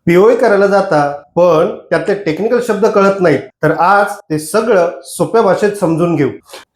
POA करायला जाता पण त्यातले टेक्निकल शब्द कळत नाहीत, तर आज ते सगळं सोप्या भाषेत समजून घेऊ.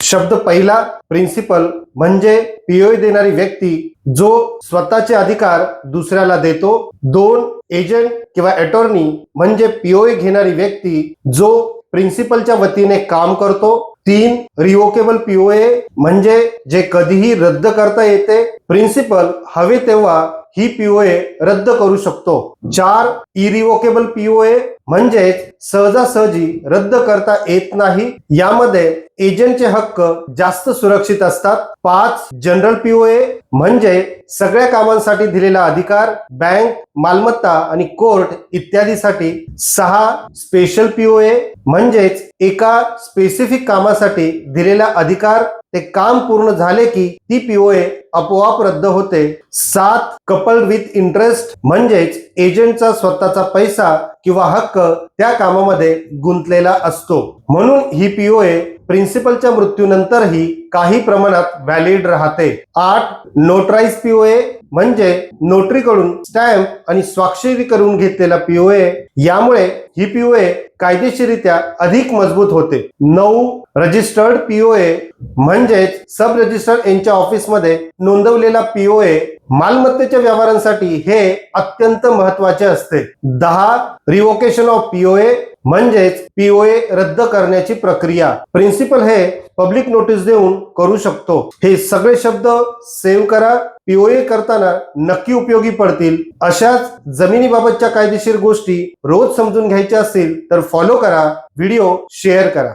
शब्द पहिला, प्रिन्सिपल म्हणजे पीओए देणारी व्यक्ती जो स्वतःचे अधिकार दुसऱ्याला देतो. 2, एजंट किंवा अटॉर्नी म्हणजे पीओए घेणारी व्यक्ती जो प्रिन्सिपलच्या वतीने काम करतो. 3, रिवोकेबल पीओए म्हणजे जे कधीही रद्द करता येते. प्रिन्सिपल हवे तेव्हा ही पीओए रद्द करू शकतो. 4, इरिवोकेबल पीओए म्हणजे सहजासहजी रद्द करता येत नाही. यामध्ये एजंटचे हक्क जास्त सुरक्षित असतात. 5, जनरल पीओए म्हणजे सगळ्या कामांसाठी दिलेला अधिकार, बँक, मालमत्ता आणि कोर्ट इत्यादीसाठी. 6, स्पेशल पीओए म्हणजेच एका स्पेसिफिक कामासाठी दिलेला अधिकार, ते काम पूर्ण झाले की ती पीओए आपोआप रद्द होते. 7, कपल्ड विथ इंटरेस्ट म्हणजेच एजंटचा स्वतःचा पैसा किंवा हक्क त्या कामामध्ये गुंतलेला असतो, म्हणून ही पीओए प्रिन्सिपलच्या मृत्यूनंतरही काही प्रमाणात व्हॅलिड राहते. 8, नोटराइज पीओए म्हणजे नोटरीकडून स्टॅम्प आणि स्वाक्षरी करून घेतलेला पीओए. यामुळे ही पीओए कायदेशीररित्या अधिक मजबूत होते. 9, रजिस्टर्ड पीओए म्हणजेच सब रजिस्टर यांच्या ऑफिसमध्ये नोंदवलेला पीओए. मालमत्तेच्या व्यवहारांसाठी हे अत्यंत महत्वाचे असते. 10, रिवोकेशन ऑफ पीओए म्हणजेच पीओए रद्द करण्याची प्रक्रिया प्रिन्सिपल हे पब्लिक नोटीस देऊन करू शकतो. हे सगळे शब्द सेव्ह करा, पीओए करताना नक्की उपयोगी पडतील. अशाच जमिनीबाबतच्या कायदेशीर गोष्टी रोज समजून घ्यायच्या असतील तर फॉलो करा, व्हिडिओ शेअर करा.